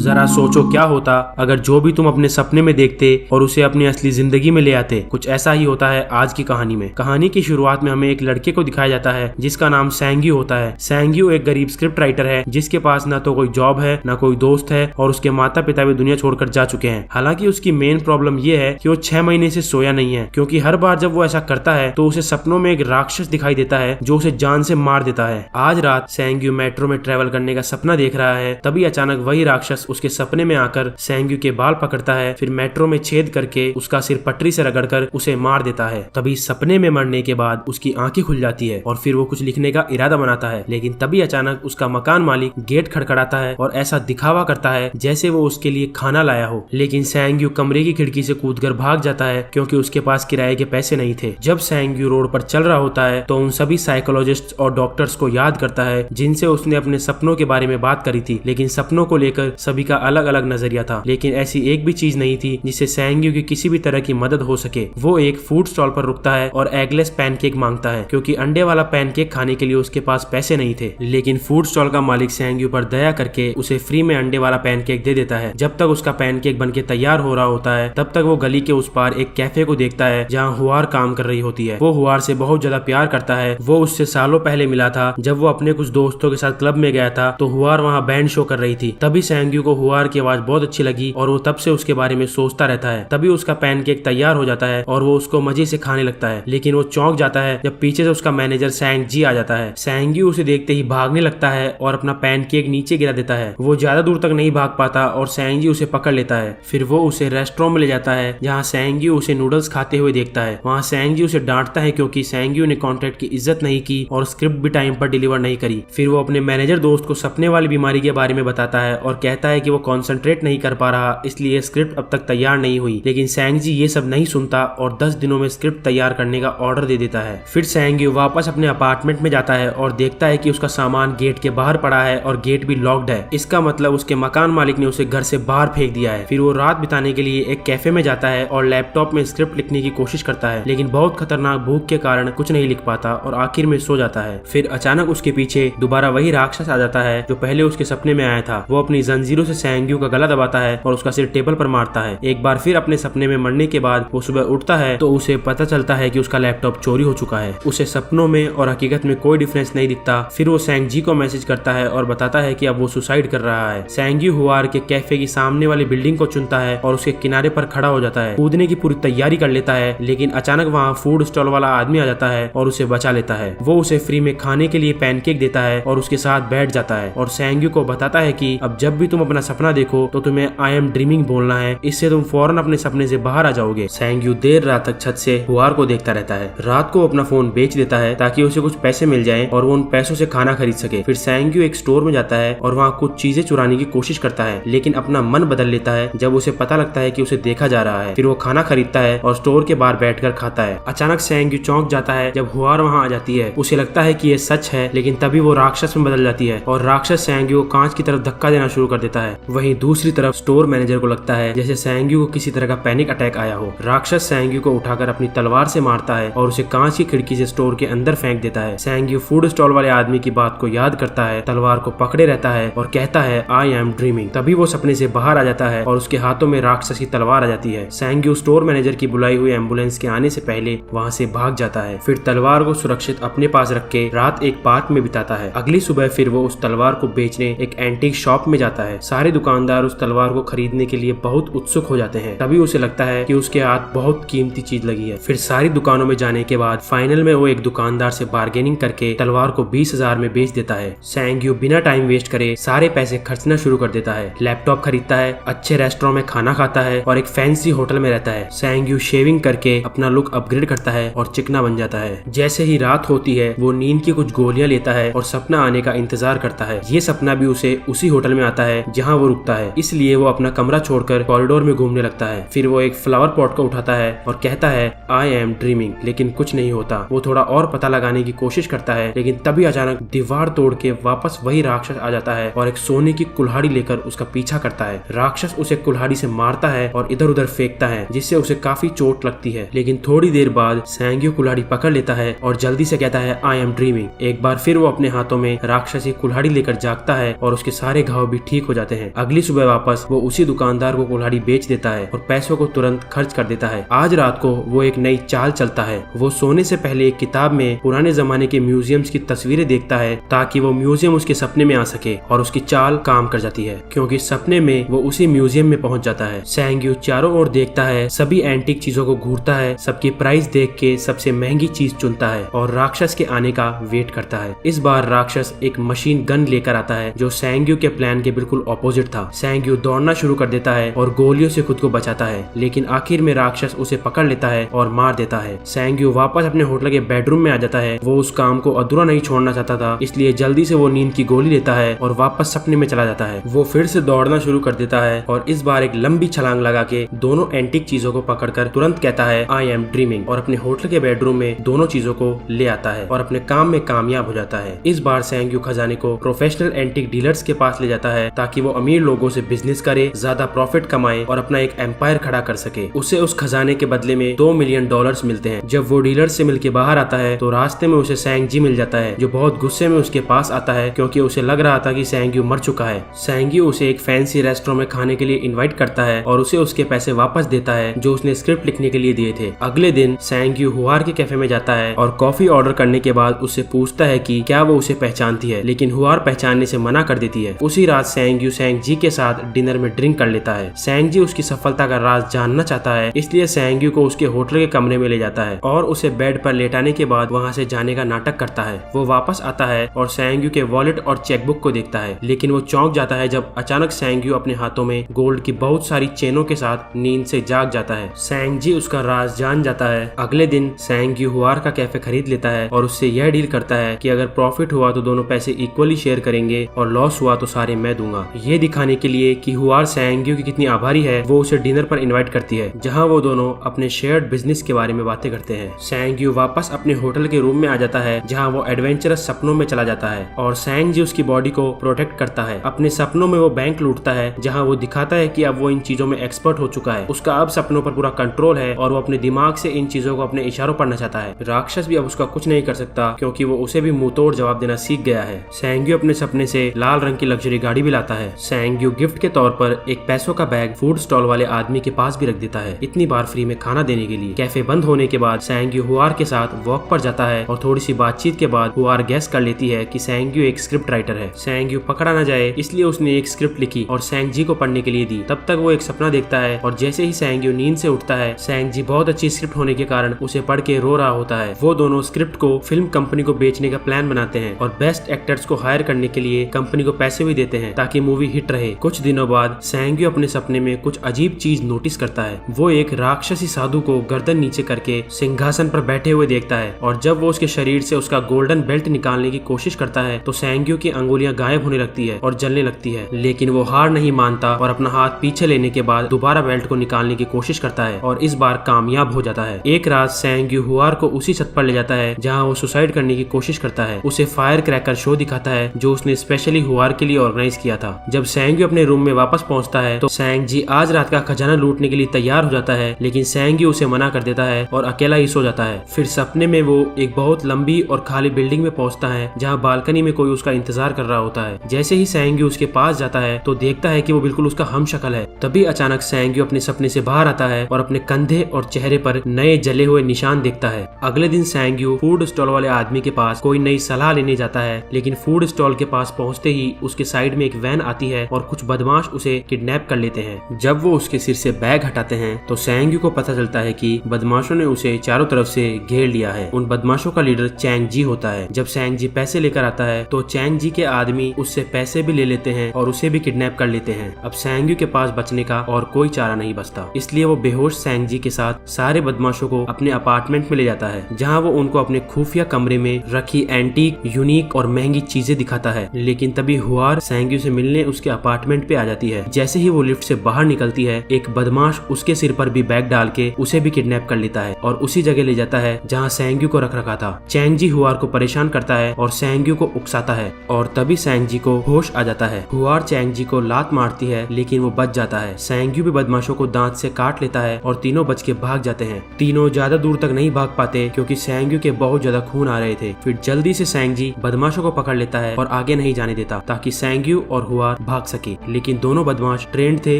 जरा सोचो क्या होता अगर जो भी तुम अपने सपने में देखते और उसे अपनी असली जिंदगी में ले आते। कुछ ऐसा ही होता है आज की कहानी में। कहानी की शुरुआत में हमें एक लड़के को दिखाया जाता है जिसका नाम सैंग्यू होता है। सैंग्यू एक गरीब स्क्रिप्ट राइटर है जिसके पास न तो कोई जॉब है न कोई दोस्त है और उसके माता पिता भी दुनिया छोड़कर जा चुके हैं। हालांकि उसकी मेन प्रॉब्लम ये है कि वो 6 महीने से सोया नहीं है, क्योंकि हर बार जब वो ऐसा करता है तो उसे सपनों में एक राक्षस दिखाई देता है जो उसे जान से मार देता है। आज रात सैंग्यू मेट्रो में ट्रेवल करने का सपना देख रहा है, तभी अचानक वही राक्षस उसके सपने में आकर सैंग्यू के बाल पकड़ता है, फिर मेट्रो में छेद करके उसका सिर पटरी से रगड़कर उसे मार देता है। तभी सपने में मरने के बाद उसकी आंखें खुल जाती है और फिर वो कुछ लिखने का इरादा बनाता है, लेकिन तभी अचानक उसका मकान मालिक गेट खड़खड़ाता है और ऐसा दिखावा करता है जैसे वो उसके लिए खाना लाया हो। लेकिन सैंग्यू कमरे की खिड़की से कूदकर भाग जाता है क्योंकि उसके पास किराए के पैसे नहीं थे। जब सैंग्यू रोड पर चल रहा होता है तो उन सभी साइकोलॉजिस्ट और डॉक्टर्स को याद करता है जिनसे उसने अपने सपनों के बारे में बात करी थी, लेकिन सपनों को लेकर सभी का अलग अलग नजरिया था। लेकिन ऐसी एक भी चीज नहीं थी जिससे सैंग्यू की किसी भी तरह की मदद हो सके। वो एक फूड स्टॉल पर रुकता है और एगलेस पैनकेक मांगता है क्योंकि अंडे वाला पैनकेक खाने के लिए उसके पास पैसे नहीं थे। लेकिन फूड स्टॉल का मालिक सैंग्यू पर दया करके उसे फ्री में अंडे वाला पैनकेक दे देता है। जब तक उसका पैनकेक बनके तैयार हो रहा होता है तब तक वो गली के उस पार एक कैफे को देखता है जहाँ हुआर काम कर रही होती है। वो हुआर से बहुत ज्यादा प्यार करता है। वो उससे सालों पहले मिला था जब वो अपने कुछ दोस्तों के साथ क्लब में गया था तो हुआर वहाँ बैंड शो कर रही थी। तभी सैंग्यू को हुआर की आवाज बहुत अच्छी लगी और वो तब से उसके बारे में सोचता रहता है। तभी उसका पैनकेक तैयार हो जाता है और वो उसको मजे से खाने लगता है, लेकिन वो चौंक जाता है जब पीछे से उसका मैनेजर सैंग जी आ जाता है। सैंग्यू उसे देखते ही भागने लगता है और अपना पैनकेक नीचे गिरा देता है। वो ज्यादा दूर तक नहीं भाग पाता और सैंग जी उसे पकड़ लेता है। फिर वो उसे रेस्टोरेंट में ले जाता है जहाँ सैंग्यू उसे नूडल्स खाते हुए देखता है। वहाँ सैंग्यू उसे डांटता है क्योंकि सैंग्यू ने कॉन्ट्रैक्ट की इज्जत नहीं की और स्क्रिप्ट भी टाइम पर डिलीवर नहीं करी। फिर वो अपने मैनेजर दोस्त को सपने वाली बीमारी के बारे में बताता है और कहता है कि वो कॉन्सेंट्रेट नहीं कर पा रहा, इसलिए स्क्रिप्ट अब तक तैयार नहीं हुई। लेकिन सैंग जी ये सब नहीं सुनता और 10 दिनों में स्क्रिप्ट तैयार करने का ऑर्डर दे देता है। फिर सैंग्यू वापस अपने अपार्टमेंट में जाता है और देखता है कि उसका सामान गेट के बाहर पड़ा है और गेट भी लॉक्ड है। इसका मतलब उसके मकान मालिक ने उसे घर से बाहर फेंक दिया है। फिर वो रात बिताने के लिए एक कैफे में जाता है और लैपटॉप में स्क्रिप्ट लिखने की कोशिश करता है, लेकिन बहुत खतरनाक भूख के कारण कुछ नहीं लिख पाता और आखिर में सो जाता है। फिर अचानक उसके पीछे दोबारा वही राक्षस आ जाता है जो पहले उसके सपने में आया था। वो अपनी जंजीरों से सैंग्यू का गला दबाता है और उसका सिर टेबल पर मारता है। एक बार फिर अपने सपने में मरने के बाद वो सुबह उठता है तो उसे पता चलता है कि उसका लैपटॉप चोरी हो चुका है। उसे सपनों में और हकीकत में कोई डिफरेंस नहीं दिखता। फिर वो सैंग जी को मैसेज करता है और बताता है कि अब वो सुसाइड कर रहा है। सैंग्यू हुआर के कैफे की सामने वाली बिल्डिंग को चुनता है और उसके किनारे पर खड़ा हो जाता है। कूदने की पूरी तैयारी कर लेता है, लेकिन अचानक वहाँ फूड स्टॉल वाला आदमी आ जाता है और उसे बचा लेता है। वो उसे फ्री में खाने के लिए पैनकेक देता है और उसके साथ बैठ जाता है और सैंग्यू को बताता है कि अब जब भी तुम अपना सपना देखो तो तुम्हें आई एम ड्रीमिंग बोलना है, इससे तुम फौरन अपने सपने से बाहर आ जाओगे। सैंग्यू देर रात तक छत से हुआर को देखता रहता है। रात को अपना फोन बेच देता है ताकि उसे कुछ पैसे मिल जाएं और वो उन पैसों से खाना खरीद सके। फिर सैंग्यू एक स्टोर में जाता है और वहाँ कुछ चीजें चुराने की कोशिश करता है, लेकिन अपना मन बदल लेता है जब उसे पता लगता है कि उसे देखा जा रहा है। फिर वो खाना खरीदता है और स्टोर के बाहर बैठकर खाता है। अचानक सैंग्यू चौंक जाता है जब हुआर वहाँ आ जाती है। उसे लगता है कि ये सच है, लेकिन तभी वो राक्षस में बदल जाती है और राक्षस सैंग्यू को कांच की तरफ धक्का देना शुरू कर देता है। वहीं दूसरी तरफ स्टोर मैनेजर को लगता है जैसे सैंग्यू को किसी तरह का पैनिक अटैक आया हो। राक्षस सैंग्यू को उठाकर अपनी तलवार से मारता है और उसे कांच की खिड़की से स्टोर के अंदर फेंक देता है। सैंग्यू फूड स्टॉल वाले आदमी की बात को याद करता है, तलवार को पकड़े रहता है और कहता है आई एम ड्रीमिंग। तभी वो सपने से बाहर आ जाता है और उसके हाथों में राक्षस की तलवार आ जाती है। सैंग्यू स्टोर मैनेजर की बुलाई हुई एम्बुलेंस के आने से पहले वहाँ से भाग जाता है। फिर तलवार को सुरक्षित अपने पास रख के रात एक पार्क में बिताता है। अगली सुबह फिर वो उस तलवार को बेचने एक एंटीक शॉप में जाता है। सारे दुकानदार उस तलवार को खरीदने के लिए बहुत उत्सुक हो जाते हैं। तभी उसे लगता है कि उसके हाथ बहुत कीमती चीज लगी है। फिर सारी दुकानों में जाने के बाद फाइनल में वो एक दुकानदार से बार्गेनिंग करके तलवार को 20,000 में बेच देता है। सैंग्यू बिना टाइम वेस्ट करे सारे पैसे खर्चना शुरू कर देता है। लैपटॉप खरीदता है, अच्छे रेस्टोरेंट में खाना खाता है और एक फैंसी होटल में रहता है। सैंग्यू शेविंग करके अपना लुक अपग्रेड करता है और चिकना बन जाता है। जैसे ही रात होती है वो नींद की कुछ गोलियां लेता है और सपना आने का इंतजार करता है। ये सपना भी उसे उसी होटल में आता है जहाँ वो रुकता है, इसलिए वो अपना कमरा छोड़कर कॉरिडोर में घूमने लगता है। फिर वो एक फ्लावर पॉट को उठाता है और कहता है आई एम ड्रीमिंग, लेकिन कुछ नहीं होता। वो थोड़ा और पता लगाने की कोशिश करता है, लेकिन तभी अचानक दीवार तोड़ के वापस वही राक्षस आ जाता है और एक सोने की कुल्हाड़ी लेकर उसका पीछा करता है। राक्षस उसे कुल्हाड़ी से मारता है और इधर उधर फेंकता है, जिससे उसे काफी चोट लगती है। लेकिन थोड़ी देर बाद सैंग्यू कुल्हाड़ी पकड़ लेता है और जल्दी से कहता है आई एम ड्रीमिंग। एक बार फिर वो अपने हाथों में राक्षसी कुल्हाड़ी लेकर जागता है और उसके सारे घाव भी ठीक हो जाते हैं। जाते हैं। अगली सुबह वापस वो उसी दुकानदार को कुल्हाड़ी बेच देता है और पैसों को तुरंत खर्च कर देता है। आज रात को वो एक नई चाल चलता है। वो सोने से पहले एक किताब में पुराने जमाने के म्यूजियम्स की तस्वीरें देखता है ताकि वो म्यूजियम उसके सपने में आ सके, और उसकी चाल काम कर जाती है क्योंकि सपने में वो उसी म्यूजियम में पहुंच जाता है। सैंग्यू चारों ओर देखता है, सभी एंटीक चीजों को घूरता है, सबकी प्राइस देख के सबसे महंगी चीज चुनता है और राक्षस के आने का वेट करता है। इस बार राक्षस एक मशीन गन लेकर आता है जो सैंग्यू के प्लान के बिल्कुल ऑपोजिट था। सैंग्यू दौड़ना शुरू कर देता है और गोलियों से खुद को बचाता है, लेकिन आखिर में राक्षस उसे पकड़ लेता है और मार देता है। सैंग्यू वापस अपने होटल के बेडरूम में आ जाता है। वो उस काम को अधूरा नहीं छोड़ना चाहता था, इसलिए जल्दी से वो नींद की गोली लेता है और वापस सपने में चला जाता है। वो फिर से दौड़ना शुरू कर देता है और इस बार एक लंबी छलांग लगा के दोनों एंटीक चीजों को पकड़कर तुरंत कहता है आई एम ड्रीमिंग, और अपने होटल के बेडरूम में दोनों चीजों को ले आता है और अपने काम में कामयाब हो जाता है। इस बार सैंग्यू खजाने को प्रोफेशनल एंटीक डीलर्स के पास ले जाता है ताकि वो अमीर लोगों से बिजनेस करे, ज्यादा प्रॉफिट कमाए और अपना एक एम्पायर खड़ा कर सके। उसे उस खजाने के बदले में $2 मिलियन मिलते हैं। जब वो डीलर से मिलके बाहर आता है तो रास्ते में उसे सैंग-जी मिल जाता है जो बहुत गुस्से में उसके पास आता है क्योंकि उसे लग रहा था कि सैंग्यू मर चुका है। सैंग्यू उसे एक फैंसी रेस्टोरेंट में खाने के लिए इनवाइट करता है और उसे उसके पैसे वापस देता है जो उसने स्क्रिप्ट लिखने के लिए दिए थे। अगले दिन सैंग्यू हुआर के कैफे में जाता है और कॉफी ऑर्डर करने के बाद उससे पूछता है कि क्या वो उसे पहचानती है, लेकिन हुआर पहचानने से मना कर देती है। उसी रात सैंग्यू सैंग-जी के साथ डिनर में ड्रिंक कर लेता है। सैंग-जी उसकी सफलता का राज जानना चाहता है, इसलिए सैंग्यू को उसके होटल के कमरे में ले जाता है और उसे बेड पर लेटाने के बाद वहाँ से जाने का नाटक करता है। वो वापस आता है और सैंग्यू के वॉलेट और चेकबुक को देखता है, लेकिन वो चौंक जाता है जब अचानक सैंग्यू अपने हाथों में गोल्ड की बहुत सारी चेनों के साथ नींद से जाग जाता है। सैंग-जी उसका राज जान जाता है। अगले दिन सैंग्यू हुआर का कैफे खरीद लेता है और उससे यह डील करता है कि अगर प्रॉफिट हुआ तो दोनों पैसे इक्वली शेयर करेंगे और लॉस हुआ तो सारे मैं दूंगा। ये दिखाने के लिए कि हुआर सैंग्यू की कितनी आभारी है, वो उसे डिनर पर इनवाइट करती है जहाँ वो दोनों अपने शेयर्ड बिजनेस के बारे में बातें करते हैं। सैंग्यू वापस अपने होटल के रूम में आ जाता है जहाँ वो एडवेंचरस सपनों में चला जाता है और सैंग-जी उसकी बॉडी को प्रोटेक्ट करता है। अपने सपनों में वो बैंक लूटता है जहाँ वो दिखाता है कि अब वो इन चीजों में एक्सपर्ट हो चुका है। उसका अब सपनों पर पूरा कंट्रोल है और वो अपने दिमाग से इन चीजों को अपने इशारों पर नचाता है। राक्षस भी अब उसका कुछ नहीं कर सकता क्योंकि वो उसे भी मुंह तोड़ जवाब देना सीख गया है। सैंग्यू अपने सपने से लाल रंग की लग्जरी गाड़ी भी लाता है। सैंग्यू गिफ्ट के तौर पर एक पैसों का बैग फूड स्टॉल वाले आदमी के पास भी रख देता है, इतनी बार फ्री में खाना देने के लिए। कैफे बंद होने के बाद सैंग्यू हुआर के साथ वॉक पर जाता है और थोड़ी सी बातचीत के बाद हुआर गैस कर लेती है कि सैंग्यू एक स्क्रिप्ट राइटर है। सैंग्यू पकड़ा न जाए इसलिए उसने एक स्क्रिप्ट लिखी और सैंग-जी को पढ़ने के लिए दी। तब तक वो एक सपना देखता है और जैसे ही सैंग्यू नींद से उठता है, सैंग-जी बहुत अच्छी स्क्रिप्ट होने के कारण उसे पढ़ के रो रहा होता है। वो दोनों स्क्रिप्ट को फिल्म कंपनी को बेचने का प्लान बनाते हैं और बेस्ट एक्टर्स को हायर करने के लिए कंपनी को पैसे भी देते हैं ताकि मूवी हिट रहे। कुछ दिनों बाद सैंग्यू अपने सपने में कुछ अजीब चीज नोटिस करता है। वो एक राक्षसी साधु को गर्दन नीचे करके सिंहासन पर बैठे हुए देखता है और जब वो उसके शरीर से उसका गोल्डन बेल्ट निकालने की कोशिश करता है तो सैंग्यू की अंगुलियां गायब होने लगती है और जलने लगती है, लेकिन वो हार नहीं मानता और अपना हाथ पीछे लेने के बाद दोबारा बेल्ट को निकालने की कोशिश करता है और इस बार कामयाब हो जाता है। एक रात सैंग्यू हुआर को उसी छत पर ले जाता है जहाँ वो सुसाइड करने की कोशिश करता है। उसे फायर क्रैकर शो दिखाता है जो उसने स्पेशली हुआर के लिए ऑर्गेनाइज किया था। जब सैंग्यू अपने रूम में वापस पहुंचता है तो सैंग-जी आज रात का खजाना लूटने के लिए तैयार हो जाता है, लेकिन सैंग्यू उसे मना कर देता है और अकेला ही सो जाता है। फिर सपने में वो एक बहुत लंबी और खाली बिल्डिंग में पहुंचता है जहाँ बालकनी में कोई उसका इंतजार कर रहा होता है। जैसे ही सैंग्यू उसके पास जाता है तो देखता है कि वो बिल्कुल उसका हमशक्ल है। तभी अचानक सैंग्यू अपने सपने से बाहर आता है और अपने कंधे और चेहरे पर नए जले हुए निशान देखता है। अगले दिन सैंग्यू फूड स्टॉल वाले आदमी के पास कोई नई सलाह लेने जाता है, लेकिन फूड स्टॉल के पास पहुंचते ही उसके साइड में एक वैन आती है और कुछ बदमाश उसे किडनैप कर लेते हैं। जब वो उसके सिर से बैग हटाते हैं तो सैंग्यू को पता चलता है कि बदमाशों ने उसे चारों तरफ से घेर लिया है। उन बदमाशों का लीडर चैंग-जी होता है। जब सैंग-जी पैसे लेकर आता है तो चैंग-जी के आदमी उससे पैसे भी ले लेते हैं और उसे भी किडनैप कर लेते हैं। अब सैंग्यू के पास बचने का और कोई चारा नहीं बचता, इसलिए वो बेहोश सैंग-जी के साथ सारे बदमाशों को अपने अपार्टमेंट में ले जाता है जहाँ वो उनको अपने खुफिया कमरे में रखी एंटीक, यूनिक और महंगी चीजें दिखाता है। लेकिन तभी हुआर सैंग्यू से मिलने उसके अपार्टमेंट पे आ जाती है। जैसे ही वो लिफ्ट से बाहर निकलती है एक बदमाश उसके सिर पर भी बैग डाल के उसे भी किडनैप कर लेता है और उसी जगह ले जाता है जहाँ सैंग्यू को रख रखा था। चैंग-जी हुआर को परेशान करता है और सैंग्यू को उकसाता है और तभी सैंग-जी को होश आ जाता है। हुआर चैंग-जी को लात मारती है लेकिन वो बच जाता जाता है। सैंग्यू भी बदमाशों को दांत से काट लेता है और तीनों बच के भाग जाते हैं। तीनों ज्यादा दूर तक नहीं भाग पाते क्योंकि सैंग्यू के बहुत ज्यादा खून आ रहे थे। फिर जल्दी से सैंगजी बदमाशों को पकड़ लेता है और आगे नहीं जाने देता ताकि सैंग्यू और हुआर भाग सके। लेकिन दोनों बदमाश ट्रेंड थे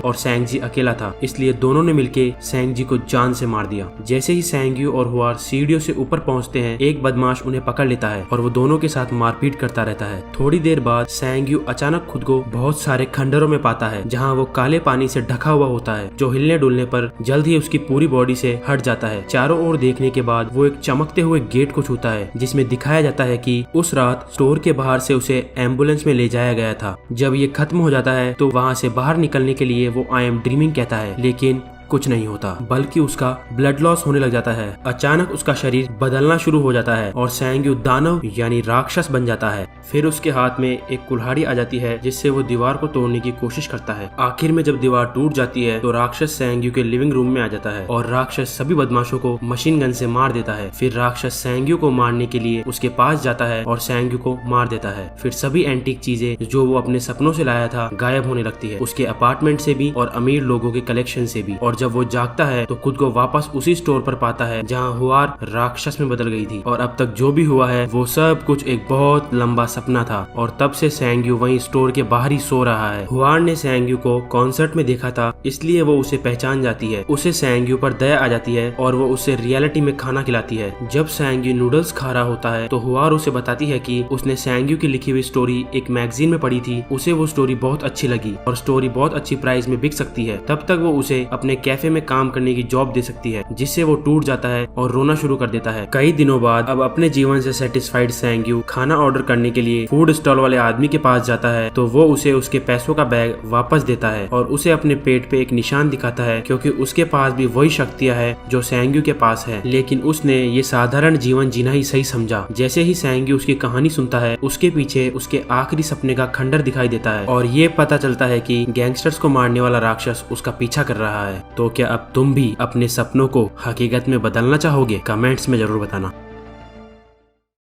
और सैंगजी अकेला था, इसलिए दोनों ने मिलकर सैंगजी को जान से मार दिया। जैसे ही सैंग्यू और हुआर सीढ़ियों से ऊपर पहुंचते हैं, एक बदमाश उन्हें पकड़ लेता है और वो दोनों के साथ मारपीट करता रहता है। थोड़ी देर बाद सैंग्यू अचानक खुद को बहुत सारे खंडरों में पाता है जहाँ वो काले पानी से ढका हुआ होता है, जो हिलने डुलने पर जल्द ही उसकी पूरी बॉडी से हट जाता है। चारों ओर देखने के बाद वो एक चमकते हुए गेट को छूता है जिसमें दिखाया जाता है कि उस रात स्टोर के बाहर से उसे एम्बुलेंस में ले जाया गया था। जब ये खत्म हो जाता है तो वहाँ से बाहर निकलने के लिए वो आई एम ड्रीमिंग कहता है, लेकिन कुछ नहीं होता, बल्कि उसका ब्लड लॉस होने लग जाता है। अचानक उसका शरीर बदलना शुरू हो जाता है और सैंग्यू दानव यानी राक्षस बन जाता है। फिर उसके हाथ में एक कुल्हाड़ी आ जाती है जिससे वो दीवार को तोड़ने की कोशिश करता है। आखिर में जब दीवार टूट जाती है तो राक्षस सैंग्यू के लिविंग रूम में आ जाता है और राक्षस सभी बदमाशों को मशीन गन से मार देता है। फिर राक्षस सैंग्यू को मारने के लिए उसके पास जाता है और सैंग्यू को मार देता है। फिर सभी एंटीक चीजें जो वो अपने सपनों से लाया था गायब होने लगती है, उसके अपार्टमेंट से भी और अमीर लोगों के कलेक्शन से भी। और जब वो जागता है तो खुद को वापस उसी स्टोर पर पाता है जहाँ हुआर राक्षस में बदल गई थी। और अब तक जो भी हुआ है वो सब कुछ एक बहुत लंबा सपना था और तब से सैंग्यू वहीं स्टोर के बाहर ही सो रहा है। हुआर ने सैंग्यू को कॉन्सर्ट में देखा था, इसलिए वो उसे पहचान जाती है। उसे सैंग्यू पर दया आ जाती है और वो उसे रियलिटी में खाना खिलाती है। जब सैंग्यू नूडल्स खा रहा होता है तो हुआर उसे बताती है कि उसने सैंग्यू की लिखी हुई स्टोरी एक मैगजीन में पढ़ी थी, उसे वो स्टोरी बहुत अच्छी लगी और स्टोरी बहुत अच्छी प्राइस में बिक सकती है। तब तक वो उसे अपने कैफे में काम करने की जॉब दे सकती है, जिससे वो टूट जाता है और रोना शुरू कर देता है। कई दिनों बाद अब अपने जीवन से सेटिस्फाइड सैंग्यू खाना ऑर्डर करने के लिए फूड स्टॉल वाले आदमी के पास जाता है तो वो उसे उसके पैसों का बैग वापस देता है और उसे अपने पेट पे एक निशान दिखाता है क्योंकि उसके पास भी वही शक्तियां है जो सैंग्यू के पास है। लेकिन उसने ये साधारण जीवन जीना ही सही समझा। जैसे ही सैंग्यू उसकी कहानी सुनता है, उसके पीछे उसके आखिरी सपने का खंडर दिखाई देता है और ये पता चलता है कि गैंगस्टर्स को मारने वाला राक्षस उसका पीछा कर रहा है। तो क्या अब तुम भी अपने सपनों को हकीकत में बदलना चाहोगे? कमेंट्स में जरूर बताना।